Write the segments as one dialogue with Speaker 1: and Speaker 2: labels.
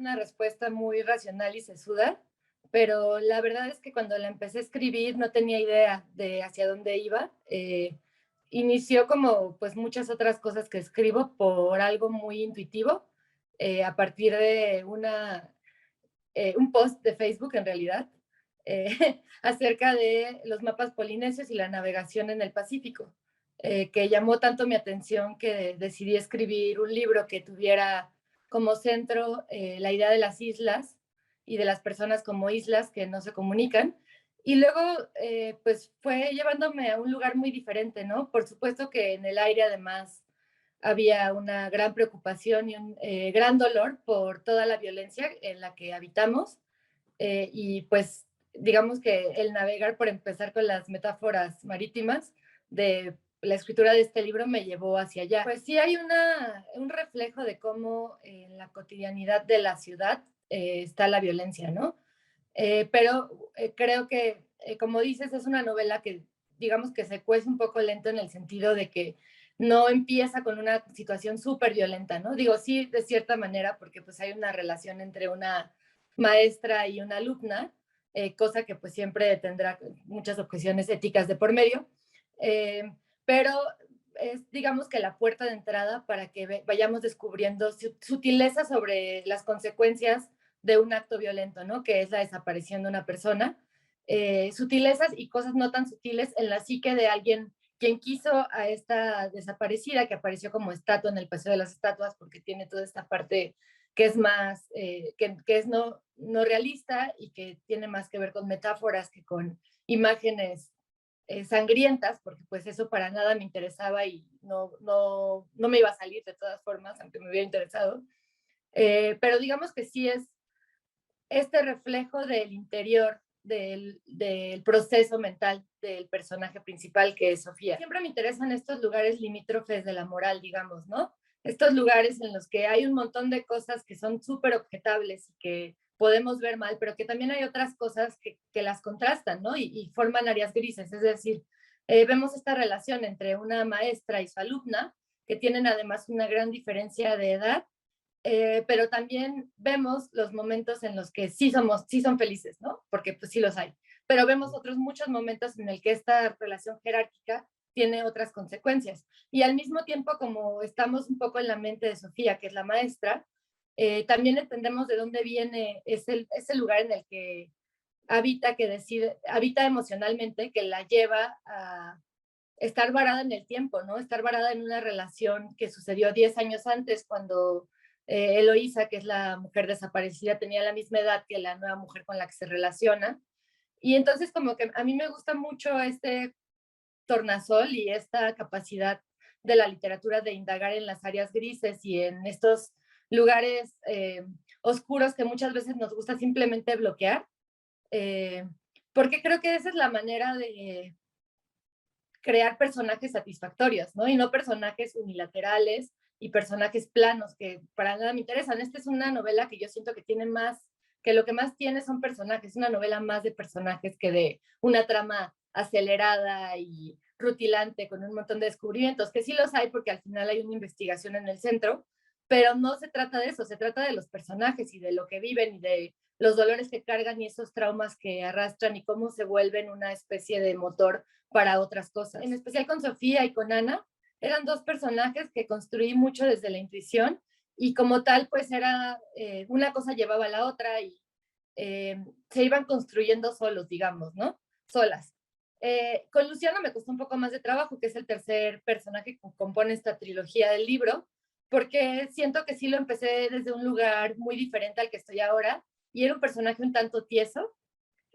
Speaker 1: una respuesta muy racional y sesuda, pero la verdad es que cuando la empecé a escribir no tenía idea de hacia dónde iba. Inició como pues muchas otras cosas que escribo por algo muy intuitivo, a partir de un post de Facebook en realidad, acerca de los mapas polinesios y la navegación en el Pacífico, que llamó tanto mi atención que decidí escribir un libro que tuviera como centro la idea de las islas y de las personas como islas que no se comunican. Y luego, pues fue llevándome a un lugar muy diferente, ¿no? Por supuesto que en el aire además había una gran preocupación y un gran dolor por toda la violencia en la que habitamos. Y pues digamos que el navegar, por empezar con las metáforas marítimas de la escritura de este libro, me llevó hacia allá. Pues sí hay un reflejo de cómo en la cotidianidad de la ciudad está la violencia, ¿no? Pero creo que, como dices, es una novela que digamos que se cuece un poco lento en el sentido de que no empieza con una situación súper violenta, ¿no? Digo, sí, de cierta manera, porque pues hay una relación entre una maestra y una alumna, cosa que pues siempre tendrá muchas objeciones éticas de por medio, eh, pero es digamos que la puerta de entrada para que vayamos descubriendo sutilezas sobre las consecuencias de un acto violento, ¿no? Que es la desaparición de una persona, sutilezas y cosas no tan sutiles en la psique de alguien quien quiso a esta desaparecida, que apareció como estatua en el Paseo de las Estatuas, porque tiene toda esta parte que es más, que es no realista y que tiene más que ver con metáforas que con imágenes sangrientas, porque pues eso para nada me interesaba y no me iba a salir de todas formas, aunque me hubiera interesado. Pero digamos que sí es este reflejo del interior del proceso mental del personaje principal, que es Sofía. Siempre me interesan estos lugares limítrofes de la moral, digamos, ¿no? Estos lugares en los que hay un montón de cosas que son súper objetables y que podemos ver mal, pero que también hay otras cosas que las contrastan, ¿no? Y forman áreas grises. Es decir, vemos esta relación entre una maestra y su alumna, que tienen además una gran diferencia de edad, pero también vemos los momentos en los que sí son felices, ¿no? Porque pues sí los hay. Pero vemos otros muchos momentos en el que esta relación jerárquica tiene otras consecuencias. Y al mismo tiempo, como estamos un poco en la mente de Sofía, que es la maestra, también entendemos de dónde viene ese lugar en el que habita, que decide, habita emocionalmente, que la lleva a estar varada en el tiempo, ¿no? Estar varada en una relación que sucedió 10 años antes, cuando Eloísa, que es la mujer desaparecida, tenía la misma edad que la nueva mujer con la que se relaciona. Y entonces como que a mí me gusta mucho este tornasol y esta capacidad de la literatura de indagar en las áreas grises y en estos lugares oscuros que muchas veces nos gusta simplemente bloquear, eh, porque creo que esa es la manera de crear personajes satisfactorios, ¿no? Y no personajes unilaterales y personajes planos que para nada me interesan. Esta es una novela que yo siento que tiene más, que lo que más tiene son personajes, una novela más de personajes que de una trama acelerada y rutilante con un montón de descubrimientos, que sí los hay porque al final hay una investigación en el centro, pero no se trata de eso, se trata de los personajes y de lo que viven y de los dolores que cargan y esos traumas que arrastran y cómo se vuelven una especie de motor para otras cosas. En especial con Sofía y con Ana, eran dos personajes que construí mucho desde la intuición y como tal, pues era una cosa llevaba a la otra y se iban construyendo solos, digamos, ¿no? Solas. Con Luciano me costó un poco más de trabajo, que es el tercer personaje que compone esta trilogía del libro, porque siento que sí lo empecé desde un lugar muy diferente al que estoy ahora y era un personaje un tanto tieso,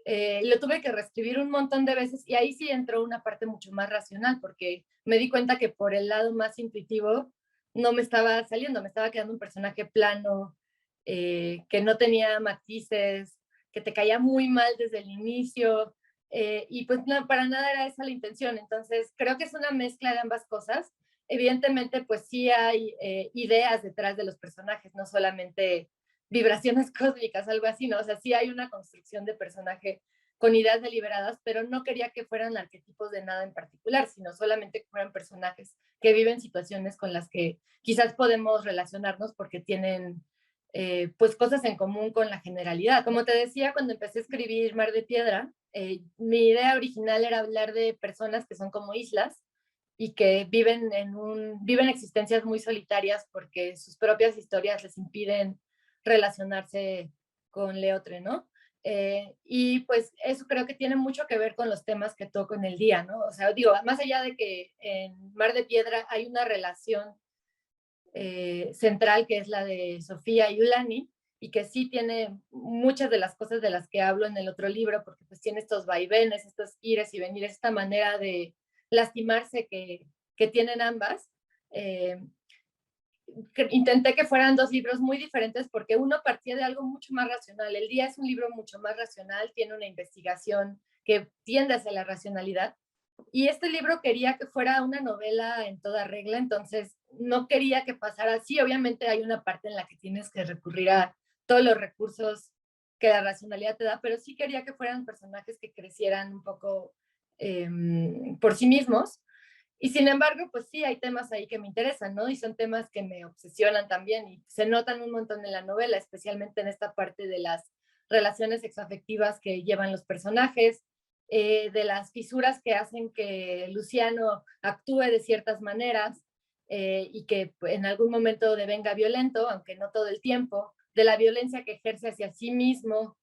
Speaker 1: lo tuve que reescribir un montón de veces y ahí sí entró una parte mucho más racional porque me di cuenta que por el lado más intuitivo no me estaba saliendo, me estaba quedando un personaje plano, que no tenía matices, que te caía muy mal desde el inicio, y pues no, para nada era esa la intención. Entonces creo que es una mezcla de ambas cosas. Evidentemente pues sí hay ideas detrás de los personajes, no solamente vibraciones cósmicas, algo así, ¿no? O sea, sí hay una construcción de personaje con ideas deliberadas, pero no quería que fueran arquetipos de nada en particular, sino solamente que fueran personajes que viven situaciones con las que quizás podemos relacionarnos porque tienen pues cosas en común con la generalidad. Como te decía, cuando empecé a escribir Mar de Piedra, mi idea original era hablar de personas que son como islas y que viven existencias muy solitarias porque sus propias historias les impiden relacionarse con Leotre, ¿no? Y pues eso creo que tiene mucho que ver con los temas que toco en el día, ¿no? O sea, digo, más allá de que en Mar de Piedra hay una relación central que es la de Sofía y Ulani, y que sí tiene muchas de las cosas de las que hablo en el otro libro, porque pues tiene estos vaivenes, estos ires y venires, esta manera de lastimarse que tienen ambas. Intenté que fueran dos libros muy diferentes porque uno partía de algo mucho más racional. El día es un libro mucho más racional, tiene una investigación que tiende hacia la racionalidad. Y este libro quería que fuera una novela en toda regla, entonces no quería que pasara así. Obviamente hay una parte en la que tienes que recurrir a todos los recursos que la racionalidad te da, pero sí quería que fueran personajes que crecieran un poco por sí mismos. Y sin embargo, pues sí, hay temas ahí que me interesan, ¿no? Y son temas que me obsesionan también y se notan un montón en la novela, especialmente en esta parte de las relaciones sexoafectivas que llevan los personajes, de las fisuras que hacen que Luciano actúe de ciertas maneras y que en algún momento devenga violento, aunque no todo el tiempo, de la violencia que ejerce hacia sí mismo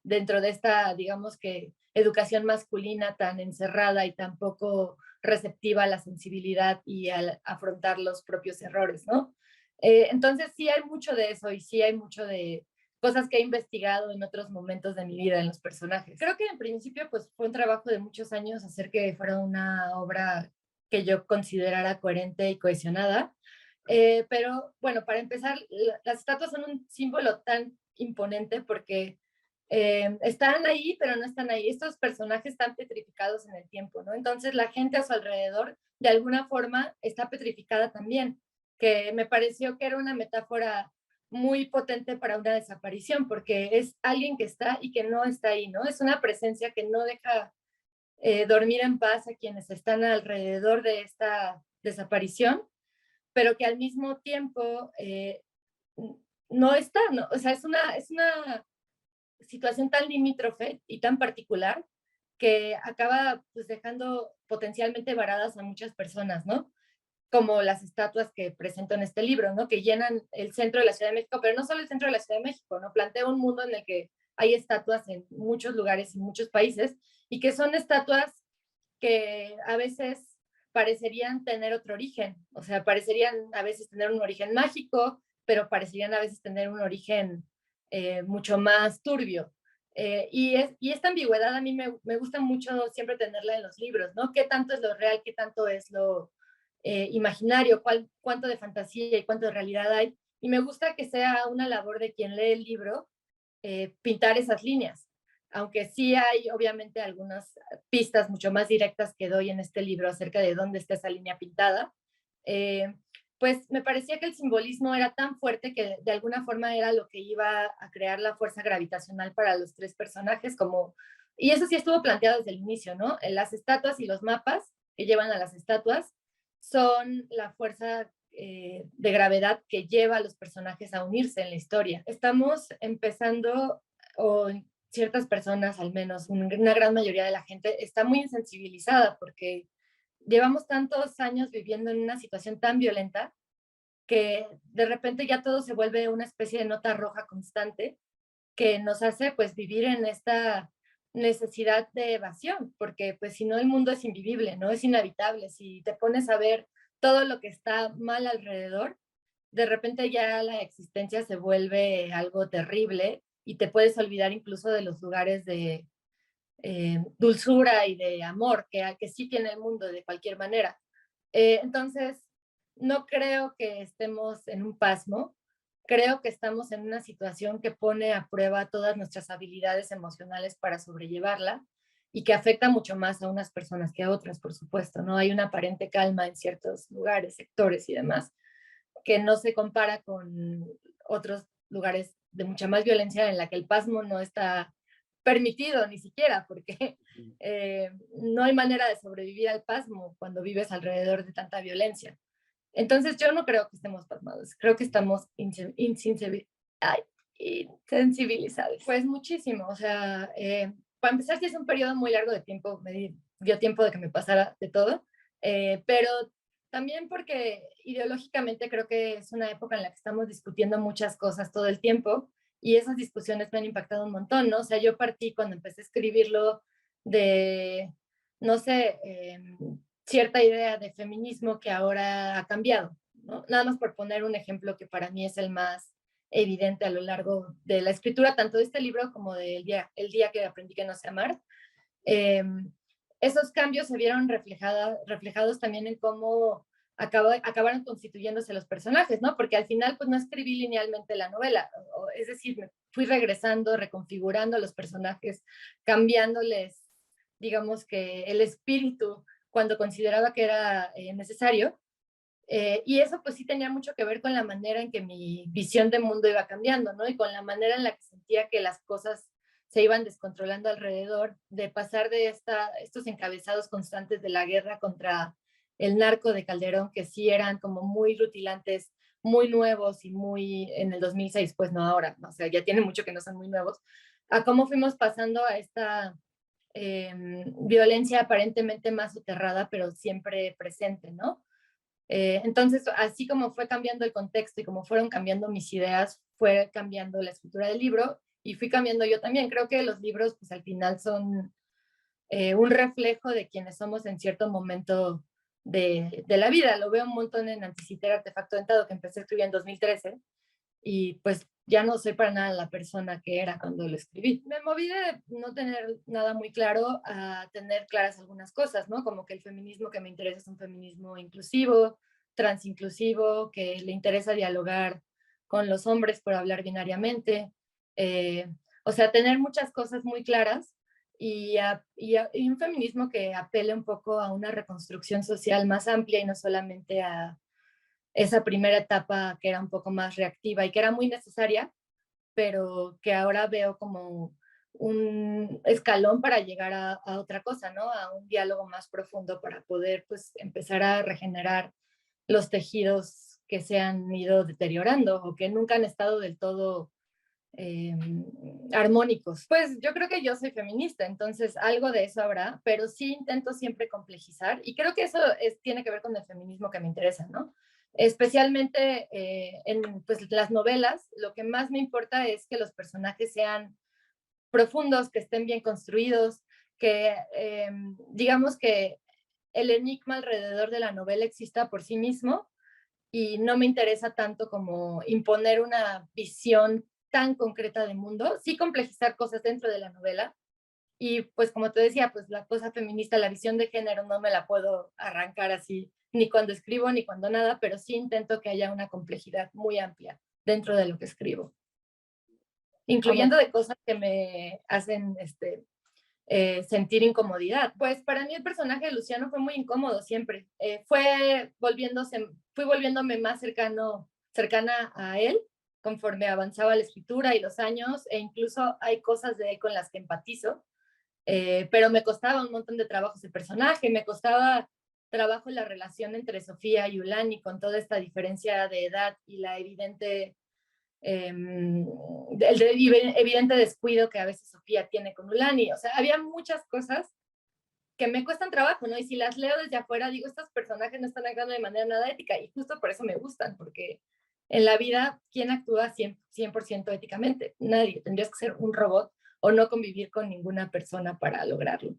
Speaker 1: dentro de esta, digamos que, educación masculina tan encerrada y tan poco receptiva a la sensibilidad y al afrontar los propios errores, ¿no? Entonces sí hay mucho de eso y sí hay mucho de cosas que he investigado en otros momentos de mi vida en los personajes. Creo que en principio pues fue un trabajo de muchos años hacer que fuera una obra que yo considerara coherente y cohesionada, pero bueno, para empezar, las estatuas son un símbolo tan imponente porque están ahí, pero no están ahí. Estos personajes están petrificados en el tiempo, ¿no? Entonces la gente a su alrededor, de alguna forma, está petrificada también, que me pareció que era una metáfora muy potente para una desaparición, porque es alguien que está y que no está ahí, ¿no? Es una presencia que no deja dormir en paz a quienes están alrededor de esta desaparición, pero que al mismo tiempo no está, ¿no? O sea, es una situación tan limítrofe y tan particular que acaba pues dejando potencialmente varadas a muchas personas, ¿no? Como las estatuas que presento en este libro, ¿no? Que llenan el centro de la Ciudad de México, pero no solo el centro de la Ciudad de México, ¿no? Plantea un mundo en el que hay estatuas en muchos lugares y muchos países y que son estatuas que a veces parecerían tener otro origen, o sea, parecerían a veces tener un origen mágico, pero parecerían a veces tener un origen mucho más turbio. Y esta ambigüedad a mí me gusta mucho siempre tenerla en los libros, ¿no? ¿Qué tanto es lo real, qué tanto es lo imaginario, cuánto de fantasía y cuánto de realidad hay? Y me gusta que sea una labor de quien lee el libro pintar esas líneas, aunque sí hay obviamente algunas pistas mucho más directas que doy en este libro acerca de dónde está esa línea pintada. Eh, pues me parecía que el simbolismo era tan fuerte que de alguna forma era lo que iba a crear la fuerza gravitacional para los tres personajes, como, y eso sí estuvo planteado desde el inicio, ¿no? Las estatuas y los mapas que llevan a las estatuas son la fuerza de gravedad que lleva a los personajes a unirse en la historia. Estamos empezando, o ciertas personas al menos, una gran mayoría de la gente está muy insensibilizada porque llevamos tantos años viviendo en una situación tan violenta que de repente ya todo se vuelve una especie de nota roja constante que nos hace pues vivir en esta necesidad de evasión, porque pues si no el mundo es invivible, no es inhabitable. Si te pones a ver todo lo que está mal alrededor, de repente ya la existencia se vuelve algo terrible y te puedes olvidar incluso de los lugares de dulzura y de amor que sí tiene el mundo de cualquier manera. Entonces, no creo que estemos en un pasmo, creo que estamos en una situación que pone a prueba todas nuestras habilidades emocionales para sobrellevarla y que afecta mucho más a unas personas que a otras, por supuesto, ¿no? Hay una aparente calma en ciertos lugares, sectores y demás, que no se compara con otros lugares de mucha más violencia en la que el pasmo no está permitido ni siquiera, porque no hay manera de sobrevivir al pasmo cuando vives alrededor de tanta violencia. Entonces yo no creo que estemos pasmados, creo que estamos Ay, insensibilizados. Pues muchísimo, o sea, para empezar, sí es un periodo muy largo de tiempo, dio tiempo de que me pasara de todo, pero también porque ideológicamente creo que es una época en la que estamos discutiendo muchas cosas todo el tiempo y esas discusiones me han impactado un montón, ¿no? O sea, yo partí cuando empecé a escribirlo de, no sé, cierta idea de feminismo que ahora ha cambiado, ¿no? Nada más por poner un ejemplo que para mí es el más evidente a lo largo de la escritura, tanto de este libro como del día, el día que aprendí que no sé amar. Eh, Esos cambios se vieron reflejados también en cómo acabaron constituyéndose los personajes, ¿no? Porque al final, pues no escribí linealmente la novela, es decir, me fui regresando, reconfigurando los personajes, cambiándoles, digamos que el espíritu cuando consideraba que era necesario. Y eso pues sí tenía mucho que ver con la manera en que mi visión de mundo iba cambiando, ¿no? Y con la manera en la que sentía que las cosas se iban descontrolando alrededor, de pasar de estos encabezados constantes de la guerra contra el narco de Calderón, que sí eran como muy rutilantes, muy nuevos y muy en el 2006, pues no ahora, o sea, ya tiene mucho que no son muy nuevos, a cómo fuimos pasando a esta violencia aparentemente más soterrada, pero siempre presente, ¿no? Entonces, así como fue cambiando el contexto y como fueron cambiando mis ideas, fue cambiando la escritura del libro y fui cambiando yo también. Creo que los libros, pues al final son un reflejo de quienes somos en cierto momento de la vida. Lo veo un montón en Anticitera Artefacto Dentado, que empecé a escribir en 2013 y pues ya no soy para nada la persona que era cuando lo escribí. Me moví de no tener nada muy claro a tener claras algunas cosas, ¿no? Como que el feminismo que me interesa es un feminismo inclusivo, transinclusivo, que le interesa dialogar con los hombres por hablar binariamente. Eh, o sea, tener muchas cosas muy claras y un feminismo que apele un poco a una reconstrucción social más amplia y no solamente a esa primera etapa que era un poco más reactiva y que era muy necesaria, pero que ahora veo como un escalón para llegar a otra cosa, ¿no? A un diálogo más profundo para poder pues empezar a regenerar los tejidos que se han ido deteriorando o que nunca han estado del todo eh, armónicos. Pues yo creo que yo soy feminista, entonces algo de eso habrá, pero sí intento siempre complejizar y creo que eso tiene que ver con el feminismo que me interesa, ¿no? Especialmente en pues, las novelas, lo que más me importa es que los personajes sean profundos, que estén bien construidos, que digamos que el enigma alrededor de la novela exista por sí mismo y no me interesa tanto como imponer una visión tan concreta del mundo, sí complejizar cosas dentro de la novela. Y pues como te decía, pues la cosa feminista, la visión de género no me la puedo arrancar así, ni cuando escribo ni cuando nada, pero sí intento que haya una complejidad muy amplia dentro de lo que escribo,
Speaker 2: Como
Speaker 1: incluyendo de cosas que me hacen sentir incomodidad. Pues para mí el personaje de Luciano fue muy incómodo siempre. Fui volviéndome más cercana a él conforme avanzaba la escritura y los años, e incluso hay cosas de él con las que empatizo, pero me costaba un montón de trabajo ese personaje, me costaba trabajo la relación entre Sofía y Ulani con toda esta diferencia de edad y la el evidente descuido que a veces Sofía tiene con Ulani. O sea, había muchas cosas que me cuestan trabajo, ¿no? Y si las leo desde afuera, digo, estos personajes no están actuando de manera nada ética, y justo por eso me gustan, porque en la vida, ¿quién actúa 100% éticamente? Nadie. Tendrías que ser un robot o no convivir con ninguna persona para lograrlo.